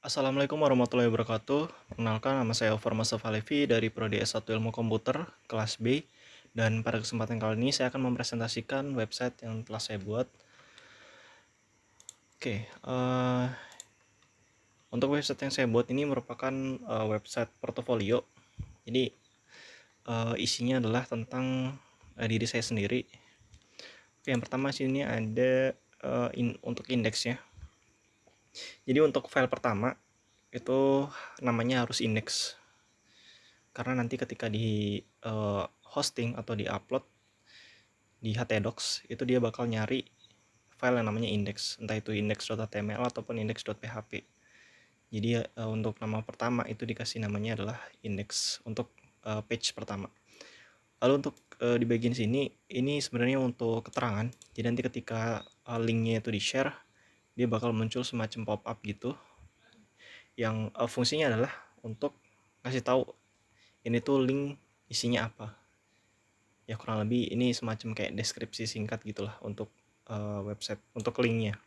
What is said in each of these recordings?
Assalamualaikum warahmatullahi wabarakatuh. Perkenalkan, nama saya Ovar Mustafa Levi dari Prodi S1 Ilmu Komputer kelas B. Dan pada kesempatan kali ini saya akan mempresentasikan website yang telah saya buat. Oke, untuk website yang saya buat ini merupakan website portofolio. Jadi isinya adalah tentang diri saya sendiri. Oke, yang pertama sini ada untuk indeksnya. Jadi untuk file pertama itu namanya harus indeks. Karena nanti ketika di hosting atau di upload di htdocs itu dia bakal nyari file yang namanya index, entah itu index.html ataupun index.php. Jadi untuk nama pertama itu dikasih namanya adalah index untuk page pertama. Lalu untuk di bagian sini ini sebenarnya untuk keterangan. Jadi nanti ketika linknya itu di share, dia bakal muncul semacam pop up gitu yang fungsinya adalah untuk ngasih tahu ini tuh link isinya apa. Ya kurang lebih ini semacam kayak deskripsi singkat gitulah untuk website, untuk linknya.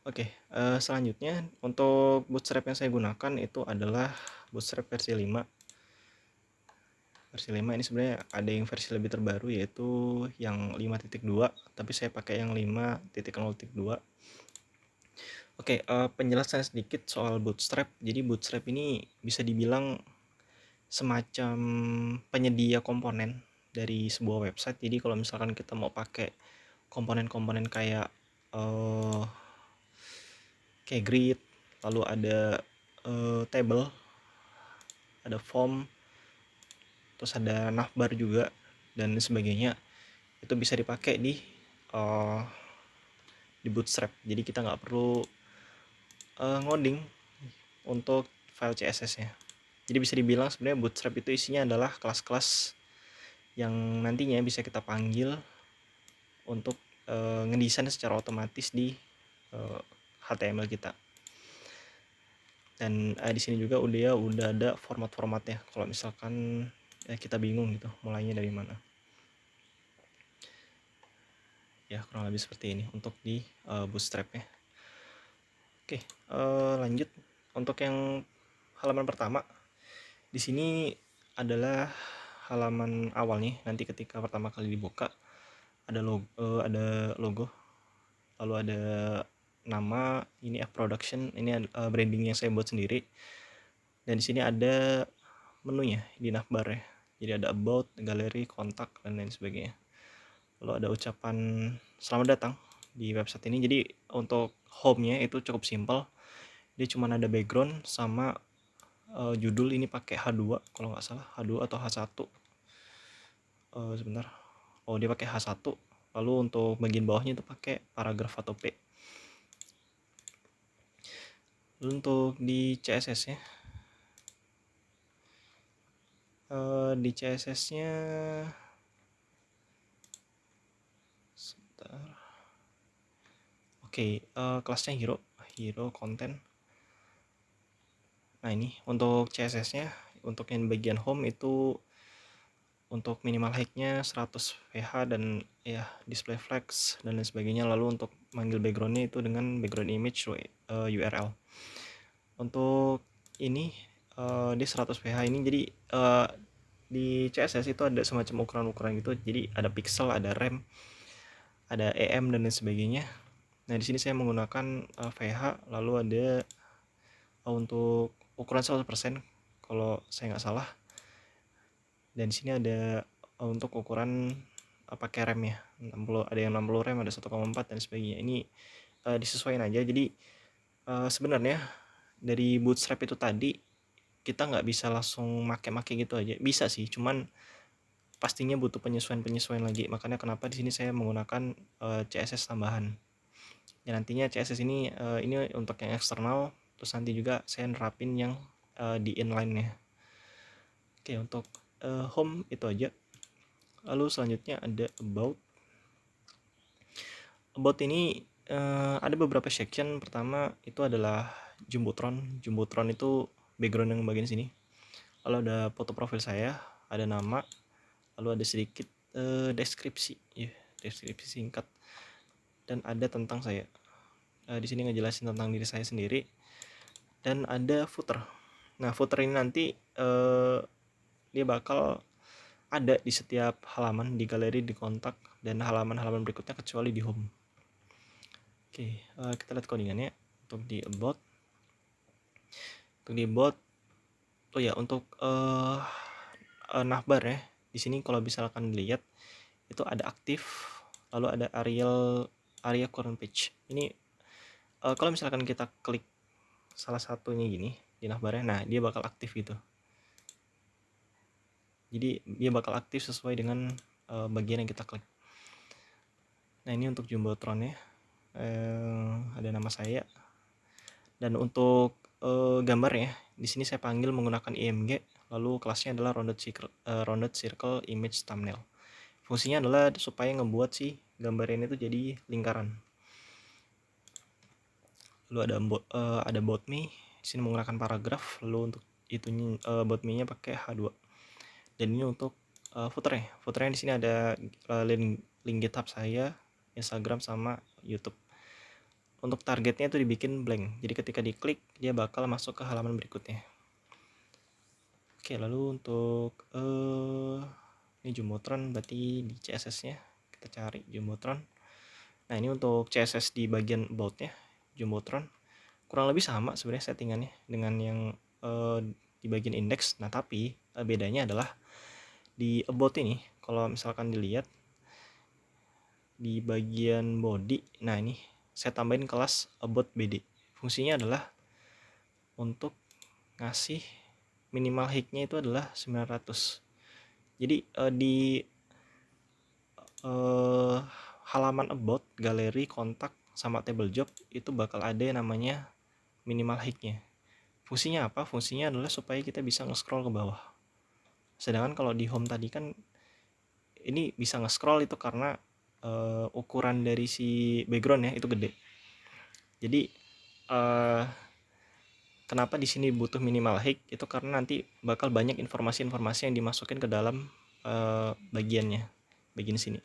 Oke, selanjutnya untuk Bootstrap yang saya gunakan itu adalah Bootstrap versi 5. Versi 5 ini sebenarnya ada yang versi lebih terbaru yaitu yang 5.2, tapi saya pakai yang 5.0.2. Oke, penjelasan sedikit soal Bootstrap. Jadi Bootstrap ini bisa dibilang semacam penyedia komponen dari sebuah website. Jadi kalau misalkan kita mau pakai komponen-komponen kayak grid, lalu ada table, ada form, terus ada navbar juga dan sebagainya, itu bisa dipakai di Bootstrap. Jadi kita nggak perlu ngoding untuk file CSS-nya. Jadi bisa dibilang sebenarnya Bootstrap itu isinya adalah kelas-kelas yang nantinya bisa kita panggil untuk ngedesain secara otomatis di HTML kita. Dan di sini juga udah ada format-formatnya kalau misalkan kita bingung gitu mulainya dari mana. Ya kurang lebih seperti ini untuk di Bootstrap ya. Oke, lanjut untuk yang halaman pertama. Di sini adalah halaman awal nih. Nanti ketika pertama kali dibuka ada logo, lalu ada nama, ini F Production, ini branding yang saya buat sendiri. Dan di sini ada menunya di navbar ya. Jadi ada about, galeri, kontak, dan lain sebagainya. Lalu ada ucapan selamat datang di website ini. Jadi untuk home-nya itu cukup simpel. Dia cuma ada background sama judul ini pakai H2 kalau nggak salah, H2 atau H1. Sebentar. Oh, dia pakai H1. Lalu untuk bagian bawahnya itu pakai paragraf atau P. Lalu untuk di CSS-nya, di CSS-nya sebentar. Oke, kelasnya hero content. Nah ini untuk CSS-nya, untuk yang bagian home itu untuk minimal height-nya 100 ph dan ya display flex dan lain sebagainya. Lalu untuk manggil background-nya itu dengan background image URL. Untuk ini di 100 ph ini jadi di CSS itu ada semacam ukuran-ukuran gitu. Jadi ada pixel, ada rem, ada EM dan lain sebagainya. Nah di sini saya menggunakan VH, lalu ada untuk ukuran 100% kalau saya nggak salah. Dan di sini ada untuk ukuran pakai rem ya, 60, ada yang 60 rem, ada 1,4 dan sebagainya. Ini disesuaikan aja. Jadi sebenarnya dari Bootstrap itu tadi kita nggak bisa langsung make-make gitu aja. Bisa sih, cuman pastinya butuh penyesuaian lagi. Makanya kenapa di sini saya menggunakan CSS tambahan. Ya nantinya CSS ini untuk yang eksternal, terus nanti juga saya nerapin yang di inline-nya. Oke, untuk home itu aja. Lalu selanjutnya ada about. About ini ada beberapa section. Pertama itu adalah Jumbotron. Jumbotron itu background yang bagian sini. Lalu ada foto profil saya, ada nama, lalu ada sedikit deskripsi, ya, deskripsi singkat, dan ada tentang saya. Di sini ngejelasin tentang diri saya sendiri. dan ada footer. Nah, footer ini nanti dia bakal ada di setiap halaman, di galeri, di kontak, dan halaman-halaman berikutnya kecuali di home. Oke, kita lihat codingannya. Untuk di about, oh ya, untuk navbar ya. Di sini kalau misalkan dilihat itu ada aktif, lalu ada area current page. Ini kalau misalkan kita klik salah satunya gini di navbarnya, nah dia bakal aktif gitu. Jadi dia bakal aktif sesuai dengan bagian yang kita klik. Nah, ini untuk jumbotronnya, ada nama saya. Dan untuk gambarnya, di sini saya panggil menggunakan img, lalu kelasnya adalah rounded circle image thumbnail. Fungsinya adalah supaya ngebuat si gambar ini tuh jadi lingkaran. Lalu ada about me, di sini menggunakan paragraf, lalu untuk itunya about me-nya pakai H2. Dan ini untuk footernya. Footernya di sini ada link GitHub saya, Instagram sama YouTube. Untuk targetnya itu dibikin blank. Jadi ketika diklik dia bakal masuk ke halaman berikutnya. Oke, lalu untuk ini Jumbotron, berarti di CSS-nya kita cari Jumbotron. Nah, ini untuk CSS di bagian about-nya Jumbotron. Kurang lebih sama sebenarnya settingannya dengan yang di bagian index. Nah, tapi bedanya adalah di about ini, kalau misalkan dilihat di bagian body, nah ini saya tambahin kelas about bd. Fungsinya adalah untuk ngasih minimal height-nya itu adalah 900. Jadi di halaman about, galeri, kontak, sama table job itu bakal ada yang namanya minimal height-nya. Fungsinya apa? Fungsinya adalah supaya kita bisa nge-scroll ke bawah. Sedangkan kalau di home tadi kan ini bisa nge-scroll itu karena ukuran dari si background ya itu gede. Jadi kenapa di sini butuh minimal height itu karena nanti bakal banyak informasi-informasi yang dimasukin ke dalam bagian sini.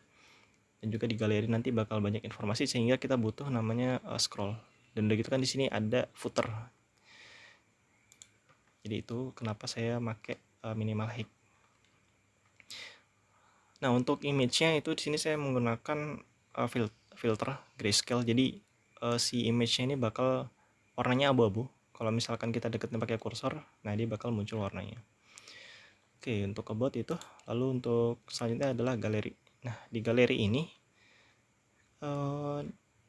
Dan juga di galeri nanti bakal banyak informasi sehingga kita butuh namanya scroll. Dan udah gitu kan di sini ada footer. Jadi itu kenapa saya pakai minimal height. Nah, untuk image-nya itu di sini saya menggunakan filter grayscale. Jadi si image-nya ini bakal warnanya abu-abu. Kalau misalkan kita deketin pakai kursor, nah dia bakal muncul warnanya. Oke, untuk about itu. Lalu untuk selanjutnya adalah galeri. Nah, di galeri ini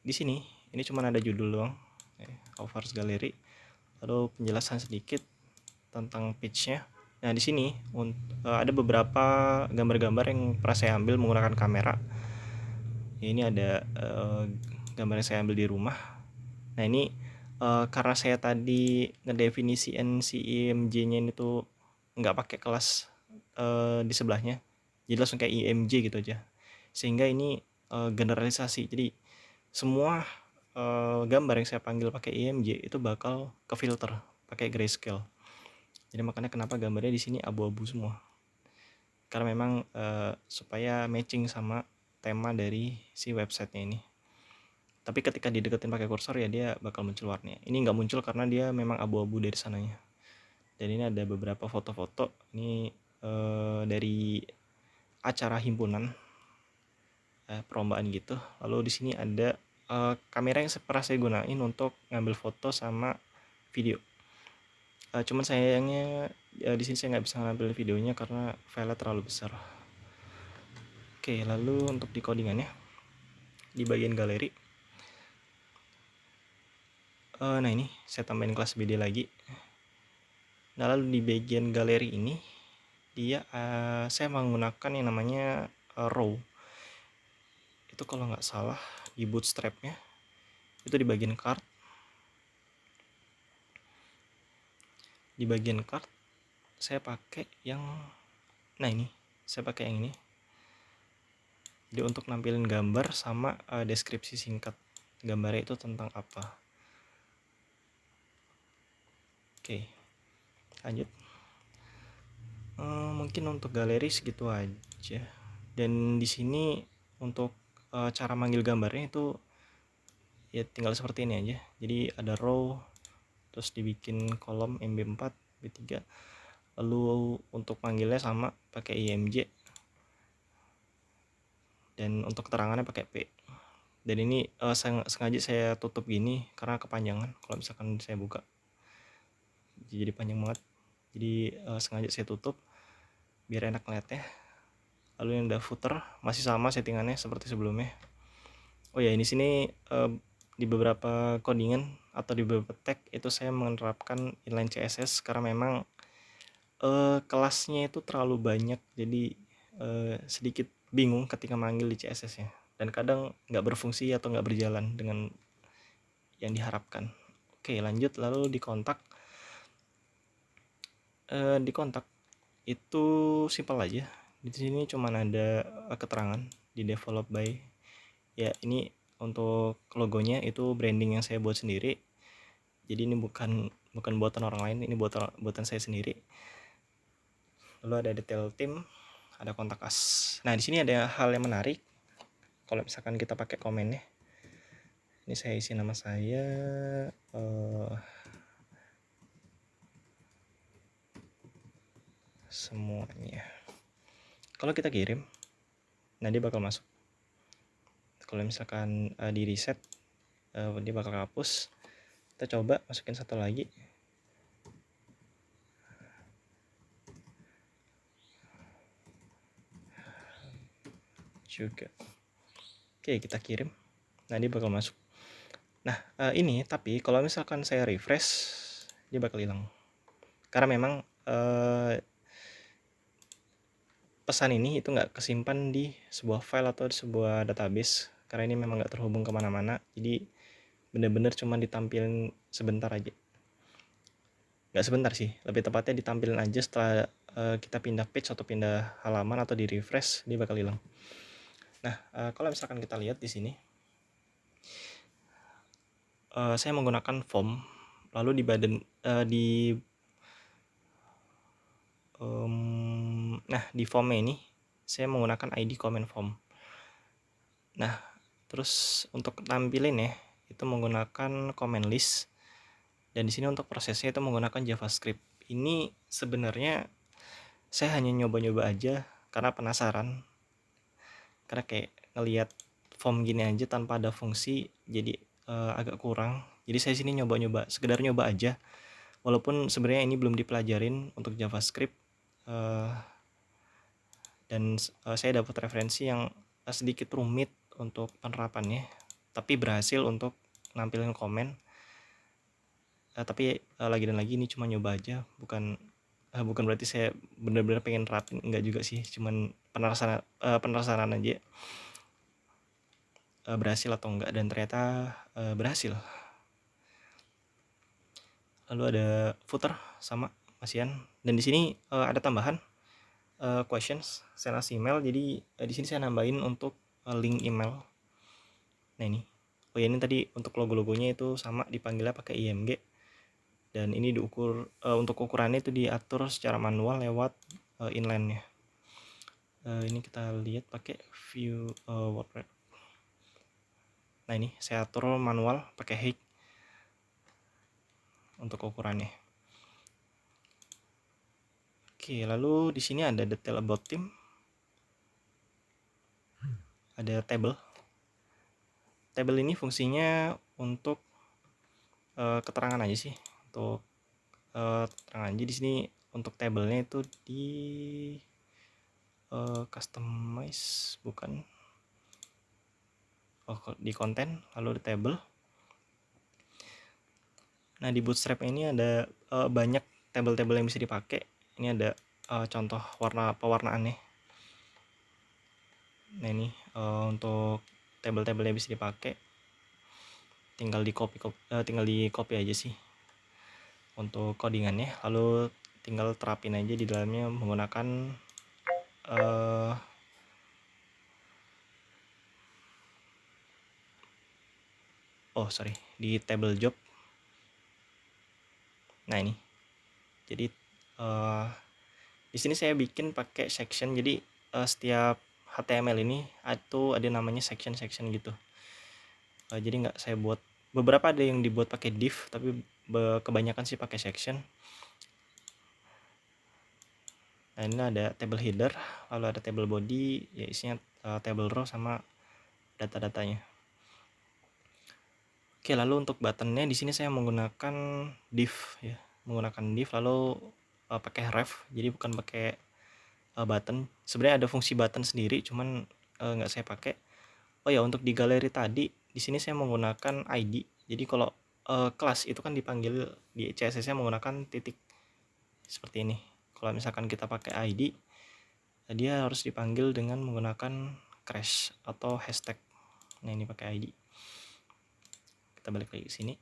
di sini ini cuma ada judul doang, covers galeri. Lalu penjelasan sedikit tentang page-nya. Nah, di sini ada beberapa gambar-gambar yang pernah saya ambil menggunakan kamera. Ini ada gambar yang saya ambil di rumah. Nah, ini karena saya tadi ngedefinisiin si IMG-nya itu nggak pakai kelas di sebelahnya, jadi langsung kayak IMG gitu aja, sehingga ini generalisasi. Jadi semua gambar yang saya panggil pakai IMG itu bakal ke filter pakai grayscale. Jadi makanya kenapa gambarnya di sini abu-abu semua, karena memang supaya matching sama tema dari si websitenya ini. Tapi ketika dideketin pakai kursor ya dia bakal muncul warnanya. Ini nggak muncul karena dia memang abu-abu dari sananya. Dan ini ada beberapa foto-foto ini dari acara himpunan perlombaan gitu. Lalu di sini ada kamera yang pernah saya gunain untuk ngambil foto sama video. Cuman sayangnya di sini saya nggak bisa ngambil videonya karena filenya terlalu besar. Oke, lalu untuk di codingannya di bagian galeri, nah ini saya tambahin kelas BD lagi. Nah, lalu di bagian galeri ini dia saya menggunakan yang namanya row. Itu kalau nggak salah di bootstrapnya itu di bagian card. Di bagian card saya pakai yang ini saya pakai yang ini. Jadi untuk nampilin gambar sama deskripsi singkat gambarnya itu tentang apa. Oke, lanjut. Mungkin untuk galeri segitu aja. Dan di sini untuk cara manggil gambarnya itu ya tinggal seperti ini aja. Jadi ada row, terus dibikin kolom MB4 B3, lalu untuk panggilnya sama pakai IMJ, dan untuk keterangannya pakai P. Dan ini sengaja saya tutup gini karena kepanjangan kalau misalkan saya buka, jadi panjang banget, jadi sengaja saya tutup biar enak ngeliatnya. Lalu yang ada footer masih sama settingannya seperti sebelumnya. Oh ya, ini sini di beberapa codingan atau di beberapa tag itu saya menerapkan inline CSS karena memang kelasnya itu terlalu banyak, jadi sedikit bingung ketika manggil di CSS nya, dan kadang nggak berfungsi atau nggak berjalan dengan yang diharapkan. Oke, lanjut. Lalu di kontak itu simpel aja. Di sini cuman ada keterangan di develop by, ya ini untuk logonya itu branding yang saya buat sendiri, jadi ini bukan buatan orang lain, ini buatan saya sendiri. Lalu ada detail tim, ada kontak us. Nah, di sini ada hal yang menarik. Kalau misalkan kita pakai komennya, ini saya isi nama saya, semuanya. Kalau kita kirim, nah dia bakal masuk. Kalau misalkan di reset, dia bakal hapus. Kita coba masukin satu lagi. Juga. Oke, kita kirim. Nah, dia bakal masuk. Nah, ini tapi kalau misalkan saya refresh, dia bakal hilang. Karena memang pesan ini itu nggak kesimpan di sebuah file atau di sebuah database, karena ini memang nggak terhubung kemana-mana, jadi bener-bener cuma ditampilin sebentar aja. Nggak sebentar sih, lebih tepatnya ditampilin aja setelah kita pindah page atau pindah halaman atau di refresh, dia bakal hilang. Nah, kalau misalkan kita lihat di sini, saya menggunakan form, lalu di formnya ini saya menggunakan ID comment form. Nah, terus untuk tampilin ya itu menggunakan comment list, dan di sini untuk prosesnya itu menggunakan JavaScript. Ini sebenarnya saya hanya nyoba-nyoba aja karena penasaran, karena kayak ngelihat form gini aja tanpa ada fungsi jadi agak kurang. Jadi saya sini nyoba-nyoba, sekedar nyoba aja, walaupun sebenarnya ini belum dipelajarin untuk JavaScript, dan saya dapat referensi yang sedikit rumit untuk penerapannya, tapi berhasil untuk nampilin komen. Tapi lagi dan lagi ini cuma nyoba aja, bukan berarti saya benar-benar pengen terapin, enggak juga sih, cuman penasaran aja berhasil atau enggak, dan ternyata berhasil. Lalu ada footer sama masian, dan di sini ada tambahan questions, send us email. Jadi di sini saya nambahin untuk link email. Nah ini, oh ya, ini tadi untuk logo-logonya itu sama dipanggilnya pakai IMG, dan ini diukur untuk ukurannya itu diatur secara manual lewat inline-nya. Ini kita lihat pakai view WordPress. Nah ini saya atur manual pakai height untuk ukurannya. Oke, lalu di sini ada detail about team, ada table. Table ini fungsinya untuk keterangan aja sih, untuk keterangan aja. Di sini untuk tabelnya itu di customize, bukan, di konten, lalu di table. Nah, di Bootstrap ini ada banyak tabel-tabel yang bisa dipakai. Ini ada contoh pewarnaannya. Nah ini untuk tabel-tabel yang bisa dipakai, tinggal di copy aja sih untuk codingannya, lalu tinggal terapin aja di dalamnya menggunakan di table job. Nah ini, jadi di sini saya bikin pakai section, jadi setiap HTML ini itu ada namanya section gitu. Jadi nggak saya buat, beberapa ada yang dibuat pakai div, tapi kebanyakan sih pakai section. Nah, ini ada table header, lalu ada table body, ya isinya table row sama data-datanya. Oke, lalu untuk buttonnya di sini saya menggunakan div ya, lalu pakai ref, jadi bukan pakai button. Sebenarnya ada fungsi button sendiri, cuman nggak saya pakai. Oh ya, untuk di galeri tadi, di sini saya menggunakan ID. Jadi kalau kelas itu kan dipanggil di CSS-nya menggunakan titik seperti ini. Kalau misalkan kita pakai ID, dia harus dipanggil dengan menggunakan crash atau hashtag. Nah, ini pakai ID. Kita balik lagi ke sini.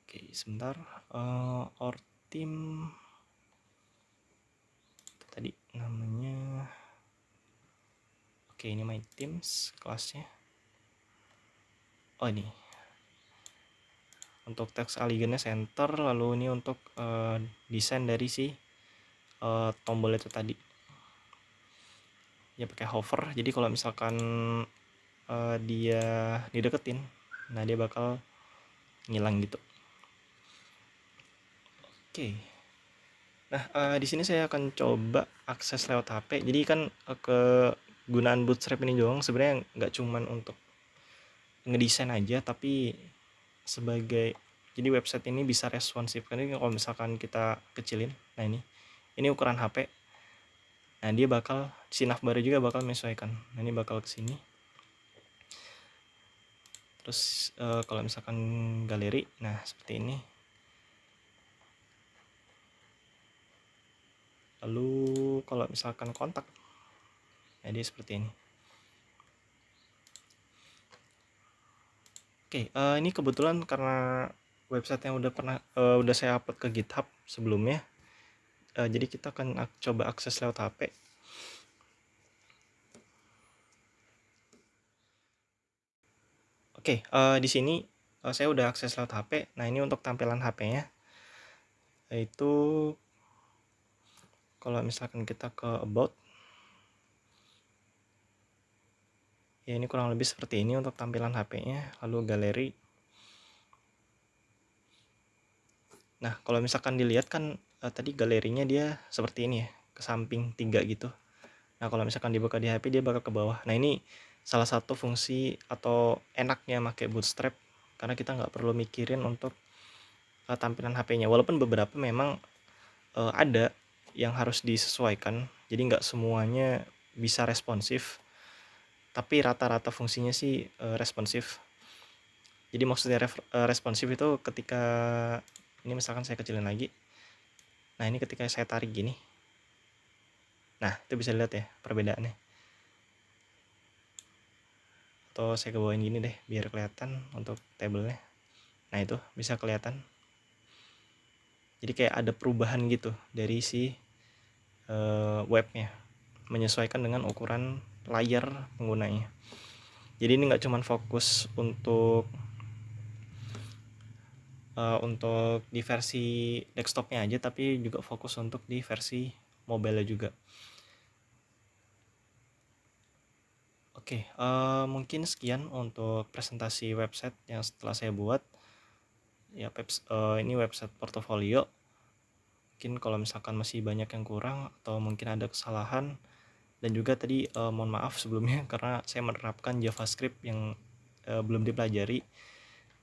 Oke, sebentar. Our team itu tadi namanya. Oke, ini my teams kelasnya. Oh, ini untuk teks alignnya center, lalu ini untuk desain dari si tombol itu tadi ya pakai hover. Jadi kalau misalkan dia dideketin, nah dia bakal ngilang gitu. Oke. Nah, di sini saya akan coba akses lewat HP. Jadi kan kegunaan Bootstrap ini doang sebenarnya nggak cuman untuk ngedesain aja, tapi sebagai jadi website ini bisa responsif. Karena kalau misalkan kita kecilin, nah ini ukuran HP. Nah, dia bakal si navbar juga bakal menyesuaikan. Nah, ini bakal ke sini. Terus kalau misalkan galeri, nah seperti ini. Lalu kalau misalkan kontak, nah dia seperti ini. Oke, ini kebetulan karena website yang udah saya upload ke GitHub sebelumnya. Jadi kita akan coba akses lewat HP. Oke, di sini saya udah akses lewat HP. Nah, ini untuk tampilan HP-nya. Yaitu kalau misalkan kita ke about, ya ini kurang lebih seperti ini untuk tampilan HP-nya. Lalu galeri. Nah, kalau misalkan dilihat kan tadi galerinya dia seperti ini ya, ke samping 3 gitu. Nah, kalau misalkan dibuka di HP dia bakal ke bawah. Nah, ini salah satu fungsi atau enaknya pakai Bootstrap karena kita nggak perlu mikirin untuk tampilan HP-nya. Walaupun beberapa memang ada yang harus disesuaikan, jadi nggak semuanya bisa responsif, tapi rata-rata fungsinya sih responsif. Jadi maksudnya responsif itu ketika ini misalkan saya kecilin lagi. Nah, ini ketika saya tarik gini. Nah, itu bisa lihat ya perbedaannya. Atau saya kebawain gini deh biar kelihatan untuk tabelnya. Nah, itu bisa kelihatan. Jadi kayak ada perubahan gitu dari si webnya, menyesuaikan dengan ukuran layar penggunanya. Jadi ini nggak cuma fokus untuk di versi desktopnya aja, tapi juga fokus untuk di versi mobile juga. Oke, mungkin sekian untuk presentasi website yang setelah saya buat. Ya, ini website portofolio. Mungkin kalau misalkan masih banyak yang kurang atau mungkin ada kesalahan, dan juga tadi mohon maaf sebelumnya karena saya menerapkan JavaScript yang belum dipelajari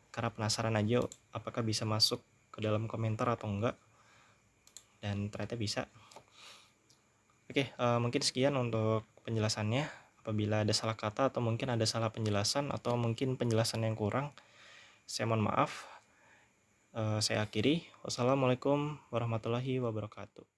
karena penasaran aja apakah bisa masuk ke dalam komentar atau enggak, dan ternyata bisa. Oke, mungkin sekian untuk penjelasannya. Apabila ada salah kata atau mungkin ada salah penjelasan atau mungkin penjelasan yang kurang, saya mohon maaf. Saya akhiri. Wassalamualaikum warahmatullahi wabarakatuh.